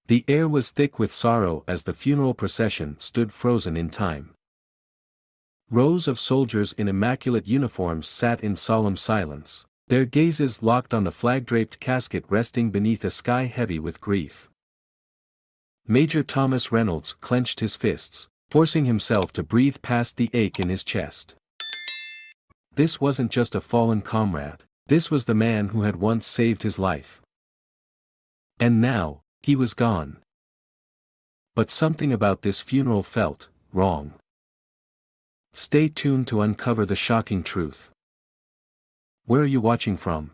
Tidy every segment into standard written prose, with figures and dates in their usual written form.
The air was thick with sorrow as the funeral procession stood frozen in time. Rows of soldiers in immaculate uniforms sat in solemn silence, their gazes locked on the flag-draped casket resting beneath a sky heavy with grief. Major Thomas Reynolds clenched his fists, forcing himself to breathe past the ache in his chest. This wasn't just a fallen comrade, this was the man who had once saved his life. And now, he was gone. But something about this funeral felt wrong. Stay tuned to uncover the shocking truth. Where are you watching from?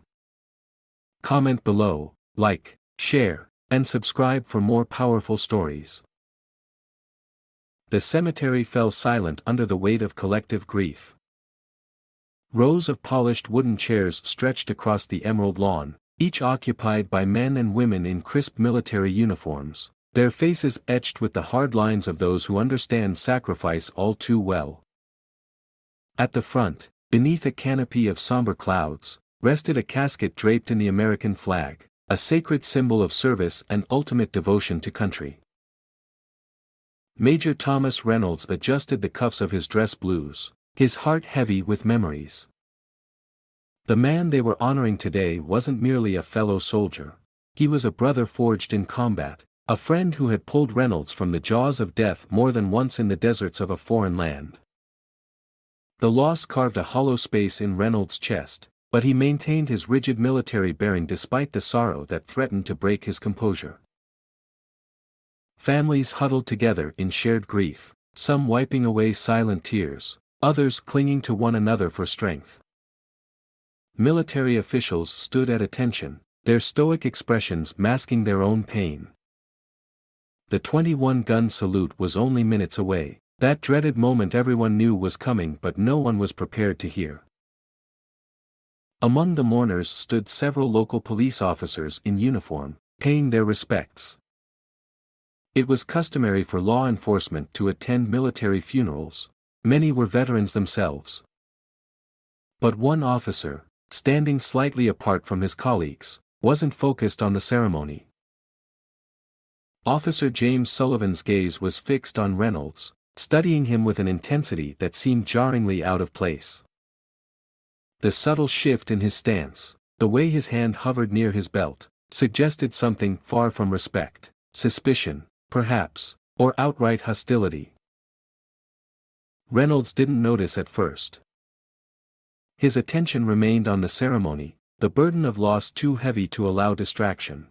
Comment below, like, share, and subscribe for more powerful stories. The cemetery fell silent under the weight of collective grief. Rows of polished wooden chairs stretched across the emerald lawn, each occupied by men and women in crisp military uniforms, their faces etched with the hard lines of those who understand sacrifice all too well. At the front, beneath a canopy of somber clouds, rested a casket draped in the American flag, a sacred symbol of service and ultimate devotion to country. Major Thomas Reynolds adjusted the cuffs of his dress blues, his heart heavy with memories. The man they were honoring today wasn't merely a fellow soldier. He was a brother forged in combat, a friend who had pulled Reynolds from the jaws of death more than once in the deserts of a foreign land. The loss carved a hollow space in Reynolds' chest, but he maintained his rigid military bearing despite the sorrow that threatened to break his composure. Families huddled together in shared grief, some wiping away silent tears, others clinging to one another for strength. Military officials stood at attention, their stoic expressions masking their own pain. The 21-gun salute was only minutes away, that dreaded moment everyone knew was coming but no one was prepared to hear. Among the mourners stood several local police officers in uniform, paying their respects. It was customary for law enforcement to attend military funerals. Many were veterans themselves. But one officer, standing slightly apart from his colleagues, wasn't focused on the ceremony. Officer James Sullivan's gaze was fixed on Reynolds, studying him with an intensity that seemed jarringly out of place. The subtle shift in his stance, the way his hand hovered near his belt, suggested something far from respect, suspicion, perhaps, or outright hostility. Reynolds didn't notice at first. His attention remained on the ceremony, the burden of loss too heavy to allow distraction.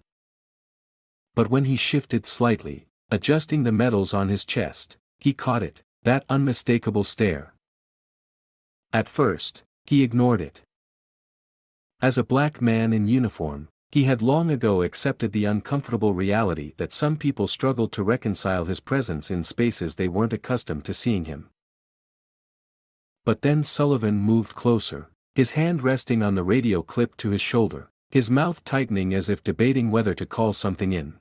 But when he shifted slightly, adjusting the medals on his chest, he caught it, that unmistakable stare. At first, he ignored it. As a black man in uniform, he had long ago accepted the uncomfortable reality that some people struggled to reconcile his presence in spaces they weren't accustomed to seeing him. But then Sullivan moved closer, his hand resting on the radio clip to his shoulder, his mouth tightening as if debating whether to call something in.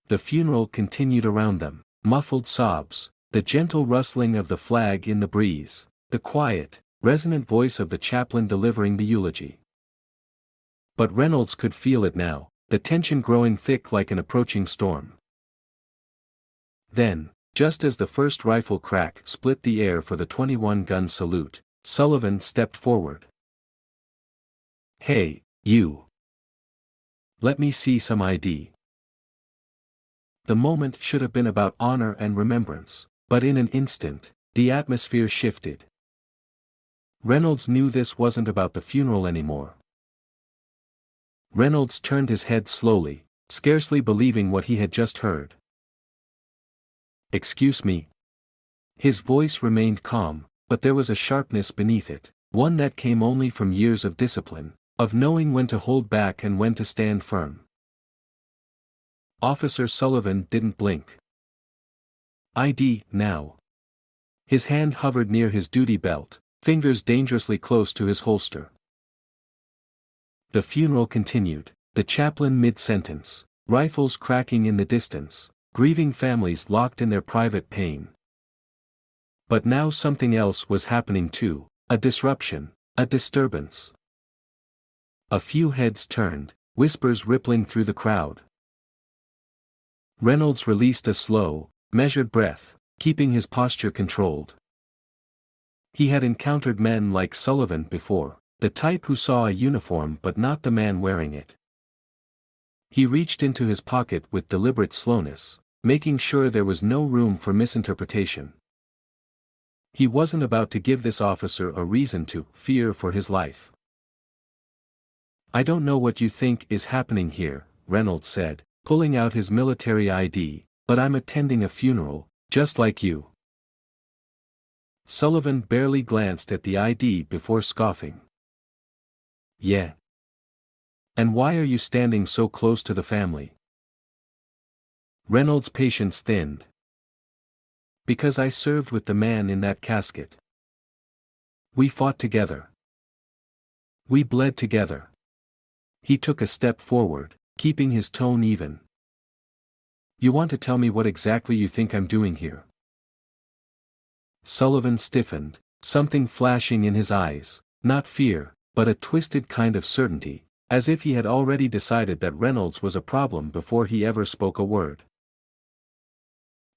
The funeral continued around them, muffled sobs, the gentle rustling of the flag in the breeze, the quiet, resonant voice of the chaplain delivering the eulogy. But Reynolds could feel it now, the tension growing thick like an approaching storm. Then, just as the first rifle crack split the air for the 21-gun salute, Sullivan stepped forward. "Hey, you. Let me see some ID." The moment should have been about honor and remembrance, but in an instant, the atmosphere shifted. Reynolds knew this wasn't about the funeral anymore. Reynolds turned his head slowly, scarcely believing what he had just heard. "Excuse me." His voice remained calm, but there was a sharpness beneath it, one that came only from years of discipline, of knowing when to hold back and when to stand firm. Officer Sullivan didn't blink. "ID, now." His hand hovered near his duty belt, fingers dangerously close to his holster. The funeral continued, the chaplain mid-sentence, rifles cracking in the distance, grieving families locked in their private pain. But now something else was happening too, a disruption, a disturbance. A few heads turned, whispers rippling through the crowd. Reynolds released a slow, measured breath, keeping his posture controlled. He had encountered men like Sullivan before, the type who saw a uniform but not the man wearing it. He reached into his pocket with deliberate slowness, making sure there was no room for misinterpretation. He wasn't about to give this officer a reason to fear for his life. "I don't know what you think is happening here," Reynolds said, pulling out his military ID, "but I'm attending a funeral, just like you." Sullivan barely glanced at the ID before scoffing. "Yeah. And why are you standing so close to the family?" Reynolds' patience thinned. "Because I served with the man in that casket. We fought together. We bled together." He took a step forward, keeping his tone even. "You want to tell me what exactly you think I'm doing here?" Sullivan stiffened, something flashing in his eyes, not fear, but a twisted kind of certainty, as if he had already decided that Reynolds was a problem before he ever spoke a word.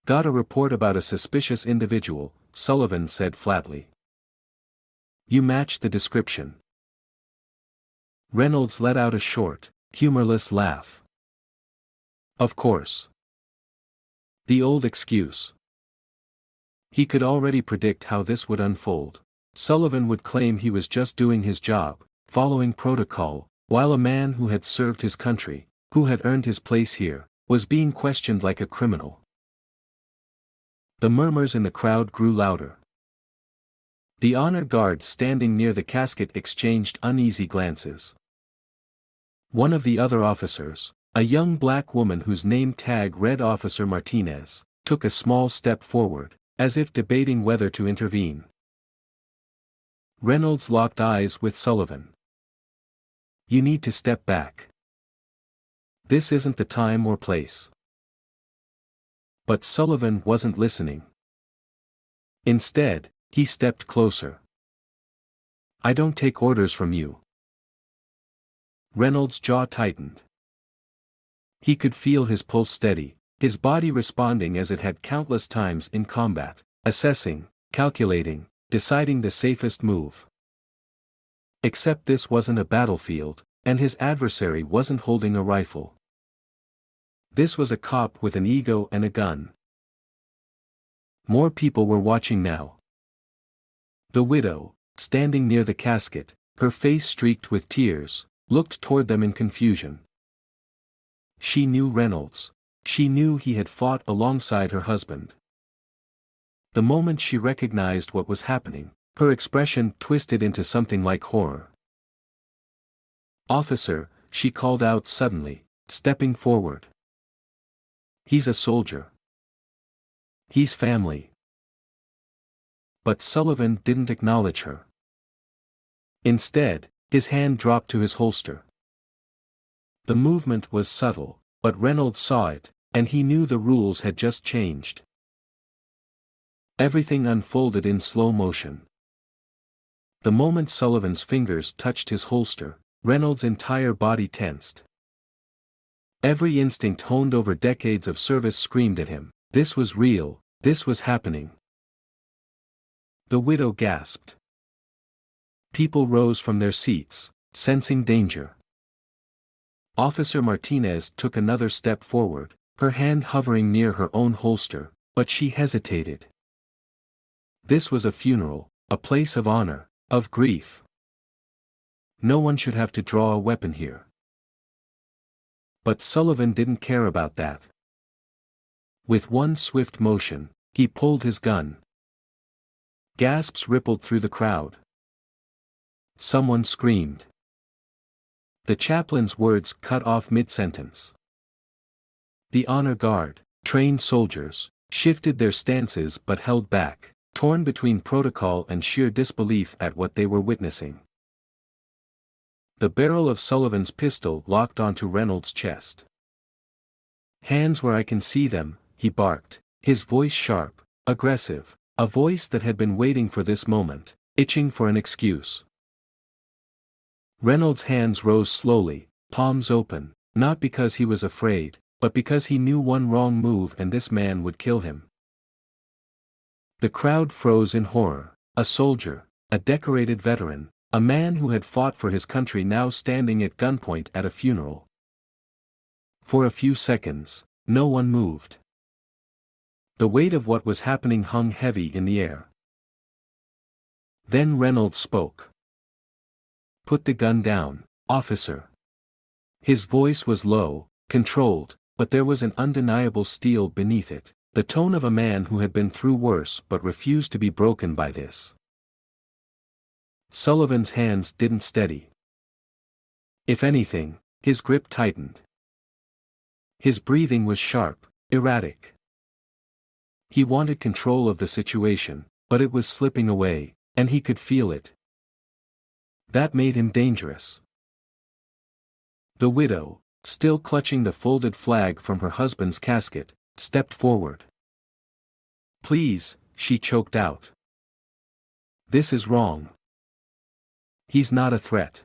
"Got a report about a suspicious individual," Sullivan said flatly. "You match the description." Reynolds let out a short, humorless laugh. "Of course. The old excuse." He could already predict how this would unfold. Sullivan would claim he was just doing his job, following protocol, while a man who had served his country, who had earned his place here, was being questioned like a criminal. The murmurs in the crowd grew louder. The honor guard standing near the casket exchanged uneasy glances. One of the other officers, a young black woman whose name tag read Officer Martinez, took a small step forward, as if debating whether to intervene. Reynolds locked eyes with Sullivan. "You need to step back. This isn't the time or place." But Sullivan wasn't listening. Instead, he stepped closer. "I don't take orders from you." Reynolds' jaw tightened. He could feel his pulse steady, his body responding as it had countless times in combat, assessing, calculating, deciding the safest move. Except this wasn't a battlefield, and his adversary wasn't holding a rifle. This was a cop with an ego and a gun. More people were watching now. The widow, standing near the casket, her face streaked with tears, looked toward them in confusion. She knew Reynolds. She knew he had fought alongside her husband. The moment she recognized what was happening, her expression twisted into something like horror. "Officer," she called out suddenly, stepping forward. "He's a soldier. He's family." But Sullivan didn't acknowledge her. Instead, his hand dropped to his holster. The movement was subtle, but Reynolds saw it, and he knew the rules had just changed. Everything unfolded in slow motion. The moment Sullivan's fingers touched his holster, Reynolds' entire body tensed. Every instinct honed over decades of service screamed at him, this was real, this was happening. The widow gasped. People rose from their seats, sensing danger. Officer Martinez took another step forward, her hand hovering near her own holster, but she hesitated. This was a funeral, a place of honor, of grief. No one should have to draw a weapon here. But Sullivan didn't care about that. With one swift motion, he pulled his gun. Gasps rippled through the crowd. Someone screamed. The chaplain's words cut off mid-sentence. The honor guard, trained soldiers, shifted their stances but held back, torn between protocol and sheer disbelief at what they were witnessing. The barrel of Sullivan's pistol locked onto Reynolds' chest. "Hands where I can see them," he barked, his voice sharp, aggressive, a voice that had been waiting for this moment, itching for an excuse. Reynolds' hands rose slowly, palms open, not because he was afraid, but because he knew one wrong move and this man would kill him. The crowd froze in horror. A soldier, a decorated veteran, a man who had fought for his country now standing at gunpoint at a funeral. For a few seconds, no one moved. The weight of what was happening hung heavy in the air. Then Reynolds spoke. "Put the gun down, officer." His voice was low, controlled, but there was an undeniable steel beneath it, the tone of a man who had been through worse but refused to be broken by this. Sullivan's hands didn't steady. If anything, his grip tightened. His breathing was sharp, erratic. He wanted control of the situation, but it was slipping away, and he could feel it. That made him dangerous. The widow, still clutching the folded flag from her husband's casket, stepped forward. "Please," she choked out. "This is wrong. He's not a threat."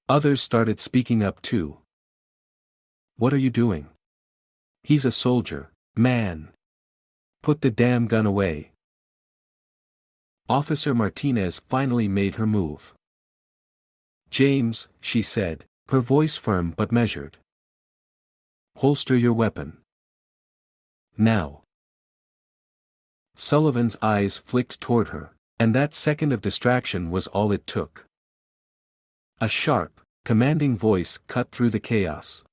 Others started speaking up too. "What are you doing? He's a soldier, man. Put the damn gun away." Officer Martinez finally made her move. "James," she said, her voice firm but measured. "Holster your weapon. Now." Sullivan's eyes flicked toward her, and that second of distraction was all it took. A sharp, commanding voice cut through the chaos.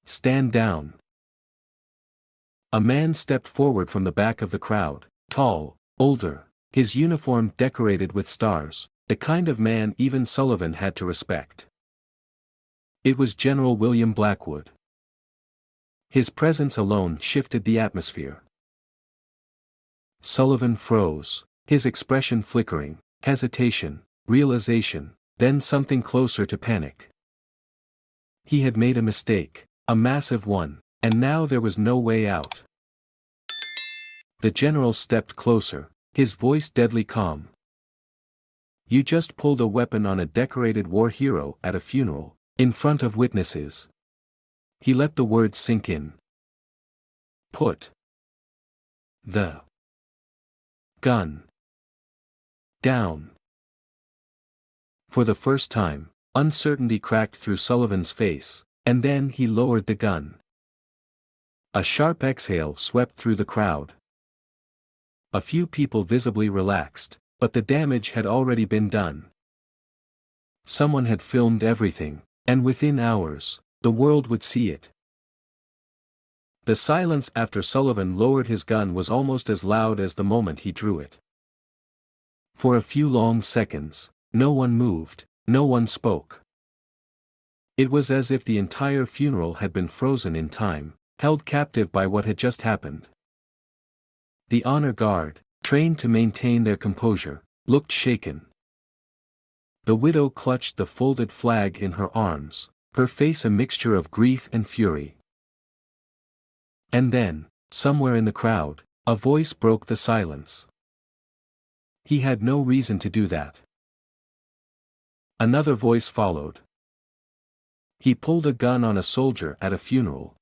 "Stand down." A man stepped forward from the back of the crowd, tall, older, his uniform decorated with stars, the kind of man even Sullivan had to respect. It was General William Blackwood. His presence alone shifted the atmosphere. Sullivan froze, his expression flickering, hesitation, realization, then something closer to panic. He had made a mistake, a massive one, and now there was no way out. The general stepped closer, his voice deadly calm. "You just pulled a weapon on a decorated war hero at a funeral, in front of witnesses." He let the words sink in. "Put the gun down." For the first time, uncertainty cracked through Sullivan's face, and then he lowered the gun. A sharp exhale swept through the crowd. A few people visibly relaxed, but the damage had already been done. Someone had filmed everything, and within hours, the world would see it. The silence after Sullivan lowered his gun was almost as loud as the moment he drew it. For a few long seconds, no one moved, no one spoke. It was as if the entire funeral had been frozen in time, held captive by what had just happened. The honor guard, trained to maintain their composure, looked shaken. The widow clutched the folded flag in her arms, her face a mixture of grief and fury. And then, somewhere in the crowd, a voice broke the silence. "He had no reason to do that." Another voice followed. "He pulled a gun on a soldier at a funeral."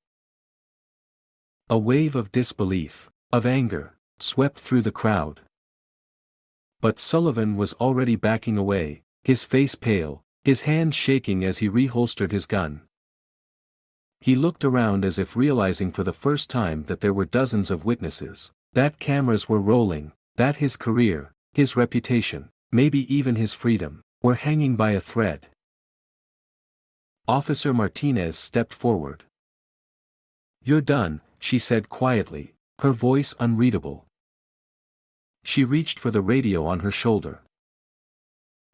A wave of disbelief, of anger, swept through the crowd. But Sullivan was already backing away, his face pale, his hand shaking as he reholstered his gun. He looked around as if realizing for the first time that there were dozens of witnesses, that cameras were rolling, that his career, his reputation, maybe even his freedom, were hanging by a thread. Officer Martinez stepped forward. "You're done," she said quietly, her voice unreadable. She reached for the radio on her shoulder.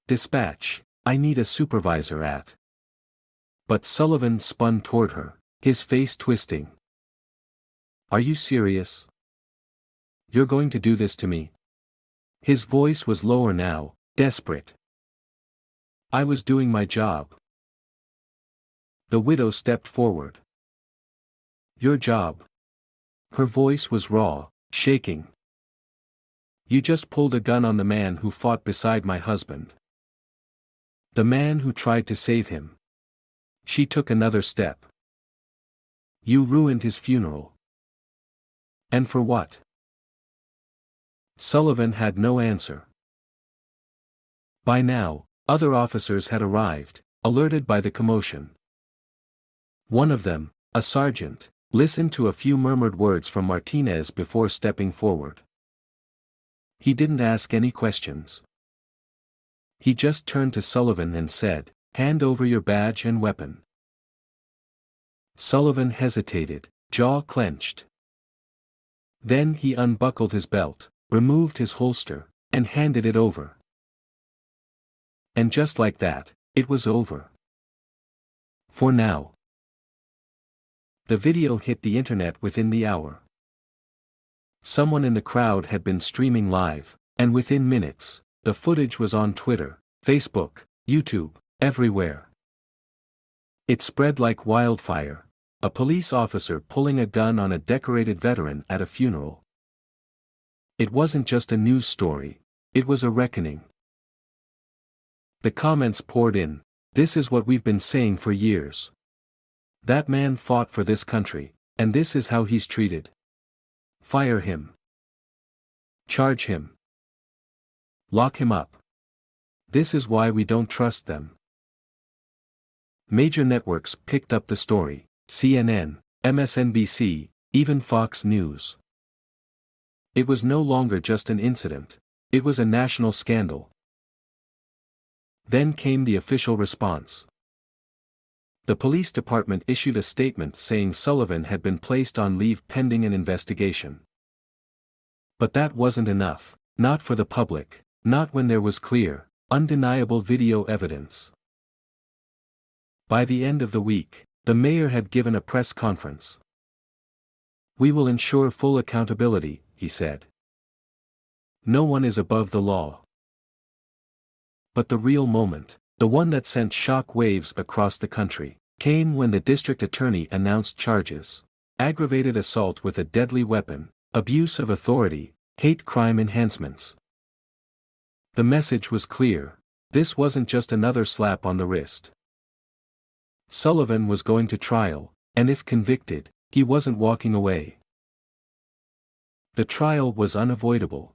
"Dispatch, I need a supervisor at." But Sullivan spun toward her, his face twisting. "Are you serious? You're going to do this to me?" His voice was lower now, desperate. "I was doing my job." The widow stepped forward. "Your job?" Her voice was raw, shaking. "You just pulled a gun on the man who fought beside my husband. The man who tried to save him." She took another step. You ruined his funeral. And for what? Sullivan had no answer. By now, other officers had arrived, alerted by the commotion. One of them, a sergeant, listened to a few murmured words from Martinez before stepping forward. He didn't ask any questions. He just turned to Sullivan and said, "Hand over your badge and weapon." Sullivan hesitated, jaw clenched. Then he unbuckled his belt, removed his holster, and handed it over. And just like that, it was over. For now. The video hit the internet within the hour. Someone in the crowd had been streaming live, and within minutes, the footage was on Twitter, Facebook, YouTube, everywhere. It spread like wildfire, a police officer pulling a gun on a decorated veteran at a funeral. It wasn't just a news story, it was a reckoning. The comments poured in, "This is what we've been saying for years. That man fought for this country, and this is how he's treated. Fire him. Charge him. Lock him up. This is why we don't trust them." Major networks picked up the story, CNN, MSNBC, even Fox News. It was no longer just an incident, it was a national scandal. Then came the official response. The police department issued a statement saying Sullivan had been placed on leave pending an investigation. But that wasn't enough, not for the public, not when there was clear, undeniable video evidence. By the end of the week, the mayor had given a press conference. "We will ensure full accountability," he said. "No one is above the law." But the real moment, the one that sent shock waves across the country, came when the district attorney announced charges: aggravated assault with a deadly weapon, abuse of authority, hate crime enhancements. The message was clear: this wasn't just another slap on the wrist. Sullivan was going to trial, and if convicted, he wasn't walking away. The trial was unavoidable.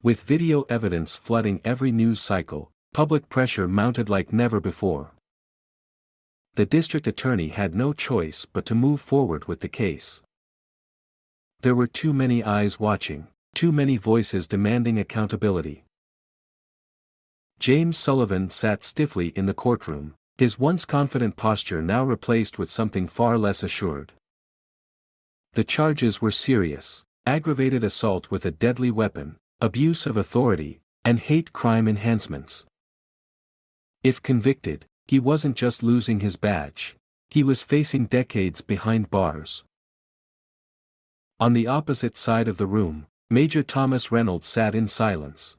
With video evidence flooding every news cycle, public pressure mounted like never before. The district attorney had no choice but to move forward with the case. There were too many eyes watching, too many voices demanding accountability. James Sullivan sat stiffly in the courtroom, his once confident posture now replaced with something far less assured. The charges were serious: aggravated assault with a deadly weapon, abuse of authority, and hate crime enhancements. If convicted, he wasn't just losing his badge, he was facing decades behind bars. On the opposite side of the room, Major Thomas Reynolds sat in silence.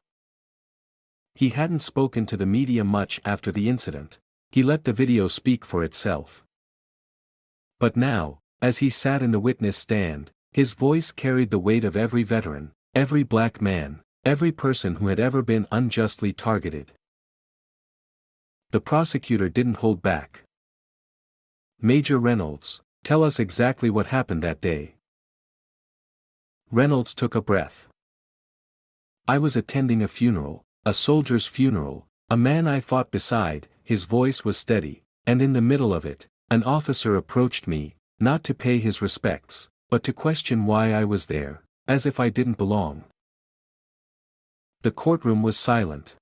He hadn't spoken to the media much after the incident, he let the video speak for itself. But now, as he sat in the witness stand, his voice carried the weight of every veteran, every black man, every person who had ever been unjustly targeted. The prosecutor didn't hold back. "Major Reynolds, tell us exactly what happened that day." Reynolds took a breath. "I was attending a funeral, a soldier's funeral, a man I fought beside." His voice was steady, and in the middle of it, an officer approached me, not to pay his respects, but to question why I was there, as if I didn't belong. The courtroom was silent.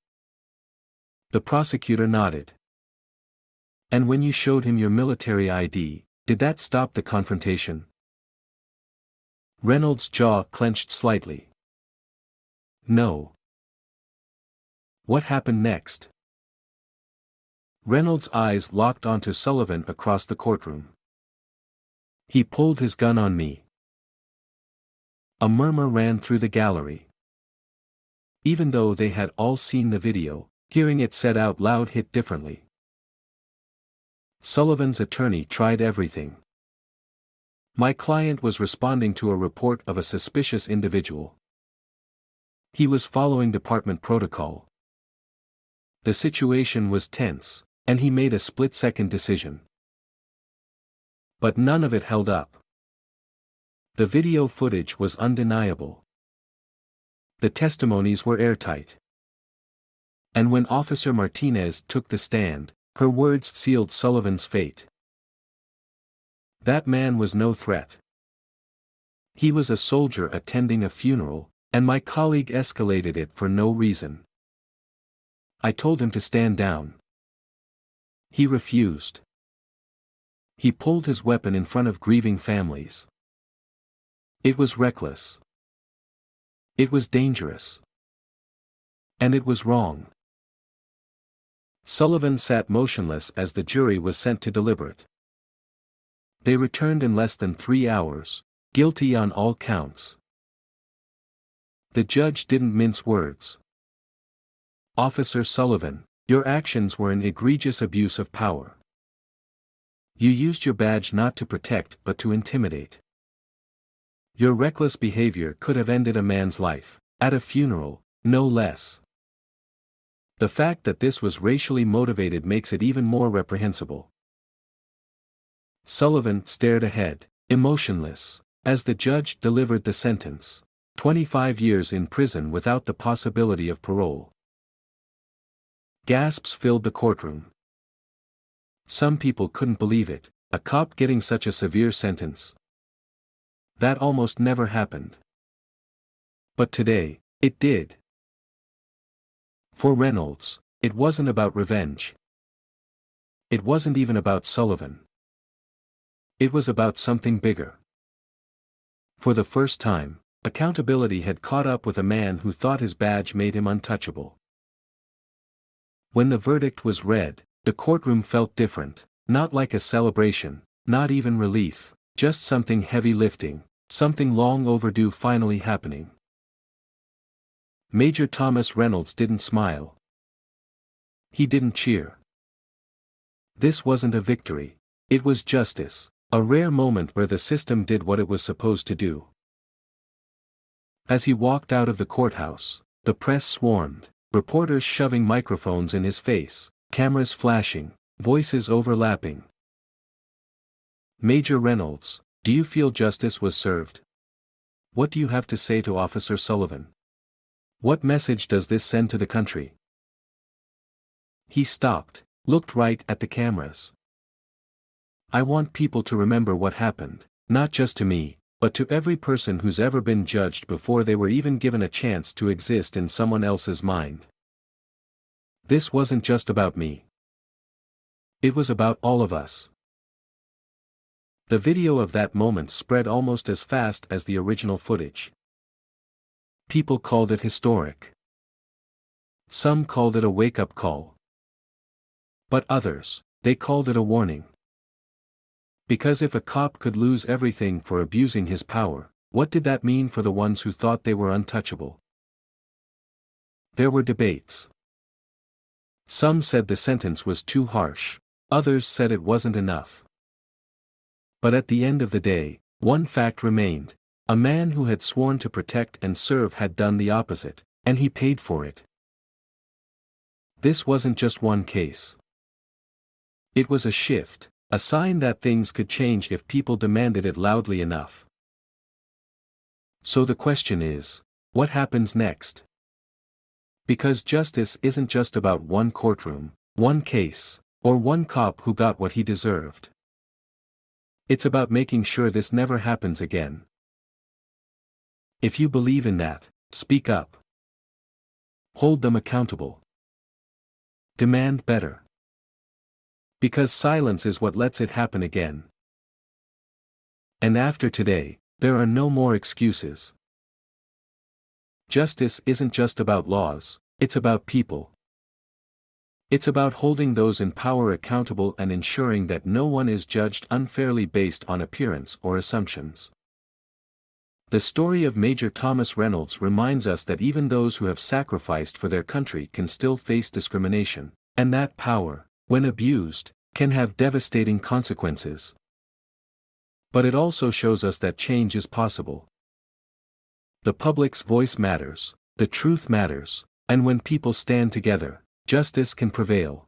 The prosecutor nodded. "And when you showed him your military ID, did that stop the confrontation?" Reynolds' jaw clenched slightly. "No." "What happened next?" Reynolds' eyes locked onto Sullivan across the courtroom. "He pulled his gun on me." A murmur ran through the gallery. Even though they had all seen the video, hearing it said out loud hit differently. Sullivan's attorney tried everything. "My client was responding to a report of a suspicious individual. He was following department protocol. The situation was tense, and he made a split-second decision." But none of it held up. The video footage was undeniable. The testimonies were airtight. And when Officer Martinez took the stand, her words sealed Sullivan's fate. That man was no threat. He was a soldier attending a funeral, and my colleague escalated it for no reason. I told him to stand down. He refused. He pulled his weapon in front of grieving families. It was reckless. It was dangerous. And it was wrong. Sullivan sat motionless as the jury was sent to deliberate. They returned in less than 3 hours, guilty on all counts. The judge didn't mince words. Officer Sullivan, your actions were an egregious abuse of power. You used your badge not to protect but to intimidate. Your reckless behavior could have ended a man's life, at a funeral, no less. The fact that this was racially motivated makes it even more reprehensible. Sullivan stared ahead, emotionless, as the judge delivered the sentence: 25 years in prison without the possibility of parole. Gasps filled the courtroom. Some people couldn't believe it, a cop getting such a severe sentence. That almost never happened. But today, it did. For Reynolds, it wasn't about revenge. It wasn't even about Sullivan. It was about something bigger. For the first time, accountability had caught up with a man who thought his badge made him untouchable. When the verdict was read, the courtroom felt different, not like a celebration, not even relief, just something heavy lifting, something long overdue finally happening. Major Thomas Reynolds didn't smile. He didn't cheer. This wasn't a victory. It was justice, a rare moment where the system did what it was supposed to do. As he walked out of the courthouse, the press swarmed, reporters shoving microphones in his face, cameras flashing, voices overlapping. Major Reynolds, do you feel justice was served? What do you have to say to Officer Sullivan? What message does this send to the country? He stopped, looked right at the cameras. I want people to remember what happened, not just to me, but to every person who's ever been judged before they were even given a chance to exist in someone else's mind. This wasn't just about me. It was about all of us. The video of that moment spread almost as fast as the original footage. People called it historic. Some called it a wake-up call. But others, they called it a warning. Because if a cop could lose everything for abusing his power, what did that mean for the ones who thought they were untouchable? There were debates. Some said the sentence was too harsh, others said it wasn't enough. But at the end of the day, one fact remained: a man who had sworn to protect and serve had done the opposite, and he paid for it. This wasn't just one case. It was a shift, a sign that things could change if people demanded it loudly enough. So the question is, what happens next? Because justice isn't just about one courtroom, one case, or one cop who got what he deserved. It's about making sure this never happens again. If you believe in that, speak up. Hold them accountable. Demand better. Because silence is what lets it happen again. And after today, there are no more excuses. Justice isn't just about laws, it's about people. It's about holding those in power accountable and ensuring that no one is judged unfairly based on appearance or assumptions. The story of Major Thomas Reynolds reminds us that even those who have sacrificed for their country can still face discrimination, and that power, when abused, can have devastating consequences. But it also shows us that change is possible. The public's voice matters, the truth matters, and when people stand together, justice can prevail.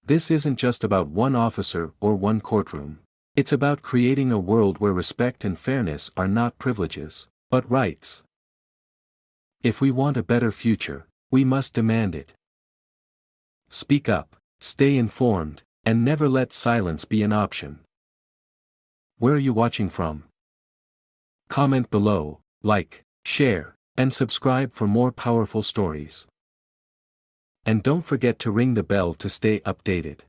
This isn't just about one officer or one courtroom. It's about creating a world where respect and fairness are not privileges, but rights. If we want a better future, we must demand it. Speak up, stay informed, and never let silence be an option. Where are you watching from? Comment below, like, share, and subscribe for more powerful stories. And don't forget to ring the bell to stay updated.